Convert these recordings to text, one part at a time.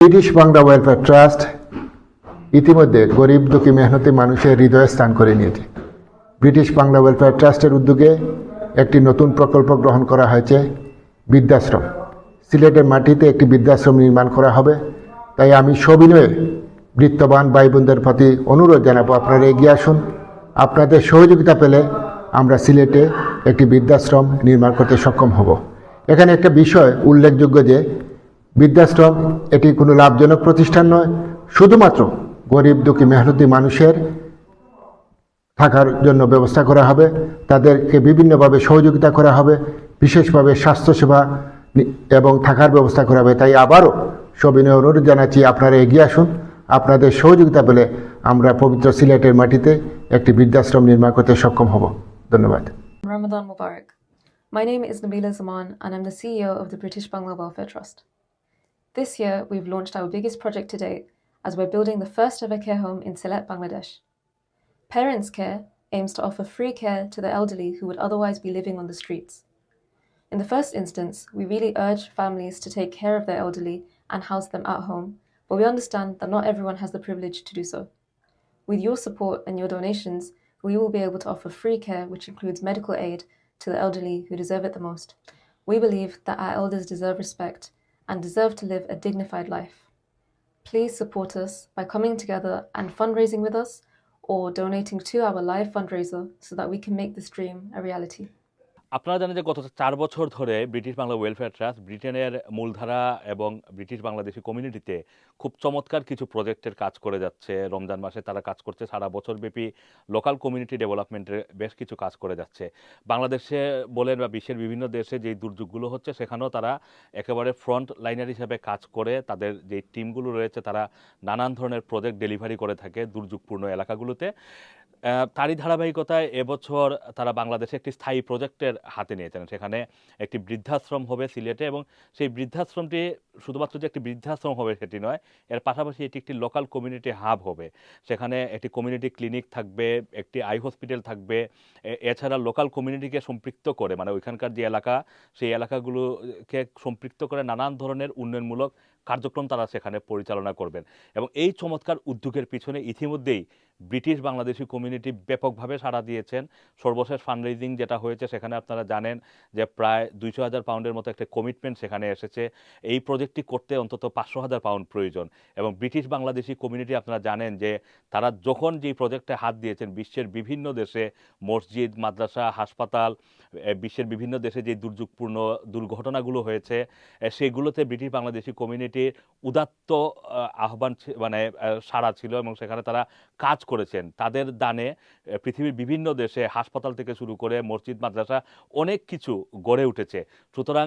British Bangla welfare trust ইতিমধ্যে গরিব দুঃখী মেহনতি মানুষের হৃদয়ে স্থান করে নিয়েছে। ব্রিটিশ বাংলা ওয়েলফেয়ার ট্রাস্টের উদ্যোগে একটি নতুন প্রকল্প গ্রহণ করা হয়েছে, বৃদ্ধাশ্রম। সিলেটের মাটিতে একটি বৃদ্ধাশ্রম নির্মাণ করা হবে। তাই আমি সবিনয়ে বৃত্তবান ভাই বোনদের প্রতি অনুরোধ জানাবো, আপনারা এগিয়ে আসুন। আপনাদের সহযোগিতা পেলে আমরা সিলেটে একটি বৃদ্ধাশ্রম নির্মাণ করতে সক্ষম হব। এখানে একটা বিষয় উল্লেখযোগ্য যে বৃদ্ধাশ্রম এটি কোনো লাভজনক প্রতিষ্ঠান নয়, শুধুমাত্র গরিব দুঃখী মেহনতি মানুষের থাকার জন্য ব্যবস্থা করা হবে, তাদেরকে বিভিন্নভাবে সহযোগিতা করা হবে, বিশেষভাবে স্বাস্থ্যসেবা এবং থাকার ব্যবস্থা করা হবে। তাই আবারও সবিনয় অনুরোধ জানাচ্ছি, আপনারা এগিয়ে আসুন। আপনাদের সহযোগিতা পেলে আমরা পবিত্র সিলেটের মাটিতে একটি বৃদ্ধাশ্রম নির্মাণ করতে সক্ষম হব। ধন্যবাদ। Ramadan Mubarak. My name is Nabila Zaman and I'm the CEO of the British Bangla Welfare Trust. This year, we've launched our biggest project to date as we're building the first ever care home in Sylhet, Bangladesh. Parents Care aims to offer free care to the elderly who would otherwise be living on the streets. In the first instance, we really urge families to take care of their elderly and house them at home, but we understand that not everyone has the privilege to do so. With your support and your donations, we will be able to offer free care, which includes medical aid to the elderly who deserve it the most. We believe that our elders deserve respect and deserve to live a dignified life. Please support us by coming together and fundraising with us or donating to our live fundraiser so that we can make this dream a reality. আপনারা জানেন যে গত 4 বছর ধরে British Bangla welfare trust ব্রিটেনের মূলধারা এবং British Bangladeshi কমিউনিটিতে খুব চমৎকার কিছু প্রজেক্টের কাজ করে যাচ্ছে। রমজান মাসে তারা কাজ করছে, সারা বছরব্যাপী লোকাল কমিউনিটি ডেভেলপমেন্টের বেশ কিছু কাজ করে যাচ্ছে। বাংলাদেশে বলেন বা বিশ্বের বিভিন্ন দেশে যেই দুর্যোগগুলো হচ্ছে সেখানেও তারা একেবারে ফ্রন্ট লাইনার হিসেবে কাজ করে, তাদের যে টিমগুলো রয়েছে তারা নানান ধরনের প্রজেক্ট ডেলিভারি করে থাকে দুর্যোগপূর্ণ এলাকাগুলোতে। তারই ধারাবাহিকতায় এবছর তারা বাংলাদেশে একটি স্থায়ী প্রজেক্টের হাতে নিয়েছেন। সেখানে একটি বৃদ্ধাশ্রম হবে সিলেটে, এবং সেই বৃদ্ধাশ্রমটি শুধুমাত্র যে একটি বৃদ্ধাশ্রম হবে সেটি নয়, এর পাশাপাশি এটি একটি লোকাল কমিউনিটি হাব হবে। সেখানে একটি কমিউনিটি ক্লিনিক থাকবে, একটি আই হসপিটাল থাকবে। এছাড়া লোকাল কমিউনিটিকে সম্পৃক্ত করে, মানে ওইখানকার যে এলাকা সেই এলাকাগুলোকে সম্পৃক্ত করে নানান ধরনের উন্নয়নমূলক কার্যক্রম তারা সেখানে পরিচালনা করবেন। এবং এই চমৎকার উদ্যোগের পিছনে ইতিমধ্যেই ব্রিটিশ বাংলাদেশি কমিউনিটি ব্যাপকভাবে সাড়া দিয়েছেন। সর্বশেষ ফান্ডরেজিং যেটা হয়েছে সেখানে আপনারা জানেন যে প্রায় 200,000 পাউন্ডের মতো একটা কমিটমেন্ট সেখানে এসেছে। এই প্রজেক্টটি করতে অন্তত 500,000 পাউন্ড প্রয়োজন। এবং ব্রিটিশ বাংলাদেশি কমিউনিটি আপনারা জানেন যে তারা যখন যেই প্রজেক্টে হাত দিয়েছেন, বিশ্বের বিভিন্ন দেশে মসজিদ, মাদ্রাসা, হাসপাতাল, বিশ্বের বিভিন্ন দেশে যে দুর্যোগপূর্ণ দুর্ঘটনাগুলো হয়েছে সেগুলোতে ব্রিটিশ বাংলাদেশি কমিউনিটির উদাত্ত আহ্বান মানে সাড়া ছিল, এবং সেখানে তারা কাজ করেছেন। তাদের দানে পৃথিবীর বিভিন্ন দেশে হাসপাতাল থেকে শুরু করে মসজিদ, মাদ্রাসা অনেক কিছু গড়ে উঠেছে। সুতরাং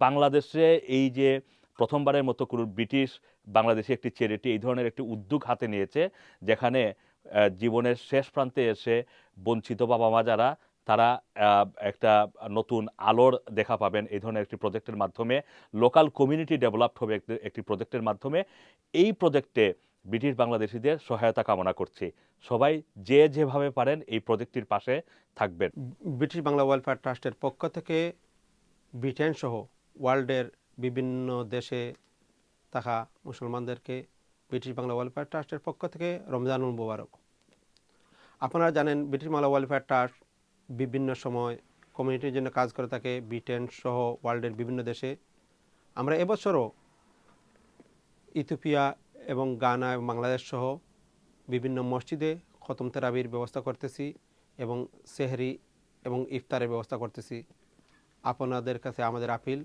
বাংলাদেশে এই যে প্রথমবারের মতো কোনো ব্রিটিশ বাংলাদেশি একটি চ্যারিটি এই ধরনের একটি উদ্যোগ হাতে নিয়েছে, যেখানে জীবনের শেষ প্রান্তে এসে বঞ্চিত বাবা মা যারা, তারা একটা নতুন আলোর দেখা পাবেন এই ধরনের একটি প্রজেক্টের মাধ্যমে। লোকাল কমিউনিটি ডেভেলপড হবে একটি প্রজেক্টের মাধ্যমে। এই প্রজেক্টে ব্রিটিশ বাংলাদেশিদের সহায়তা কামনা করছি। সবাই যে যেভাবে পারেন এই প্রজেক্টটির পাশে থাকবেন। ব্রিটিশ বাংলা ওয়েলফেয়ার ট্রাস্টের পক্ষ থেকে ব্রিটেন সহ ওয়ার্ল্ডের বিভিন্ন দেশে থাকা মুসলমানদেরকে ব্রিটিশ বাংলা ওয়েলফেয়ার ট্রাস্টের পক্ষ থেকে রমজানুল মুবারক। আপনারা জানেন ব্রিটিশ বাংলা ওয়েলফেয়ার ট্রাস্ট বিভিন্ন সময় কমিউনিটির জন্য কাজ করে থাকে ব্রিটেন সহ ওয়ার্ল্ডের বিভিন্ন দেশে। আমরা এবছরও ইথিওপিয়া এবং গানা এবং বাংলাদেশ সহ বিভিন্ন মসজিদে খতম তেরাবির ব্যবস্থা করতেছি এবং সেহরি এবং ইফতারের ব্যবস্থা করতেছি। আপনাদের কাছে আমাদের আপিল,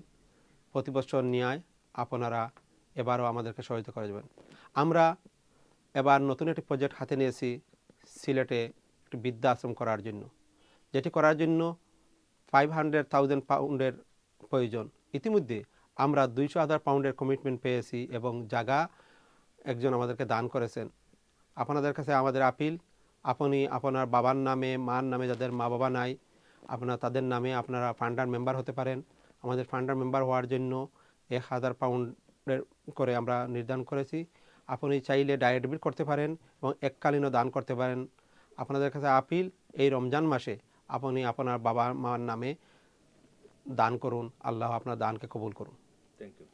প্রতি বছর ন্যায় আপনারা এবারও আমাদেরকে সহযোগিতা করে যাবেন। আমরা এবার নতুন একটি প্রজেক্ট হাতে নিয়েছি সিলেটে একটি বৃদ্ধাশ্রম করার জন্য, যেটি করার জন্য 500,000 পাউন্ডের প্রয়োজন। ইতিমধ্যে আমরা 200,000 পাউন্ডের কমিটমেন্ট পেয়েছি এবং জায়গা একজন আমাদেরকে দান করেছেন। আপনাদের কাছে আমাদের আপিল, আপনি আপনার বাবার নামে, মার নামে, যাদের মা বাবা নাই আপনারা তাদের নামে আপনারা ফান্ডার মেম্বার হতে পারেন। আমাদের ফান্ডার মেম্বার হওয়ার জন্য 1,000 পাউন্ডের করে আমরা নির্ধারণ করেছি। আপনি চাইলে ডাইরেক্ট ডেবিট করতে পারেন এবং এককালীনও দান করতে পারেন। আপনাদের কাছে আপিল, এই রমজান মাসে আপনি আপনার বাবা মার নামে দান করুন। আল্লাহ আপনার দানকে কবুল করুন। Thank you.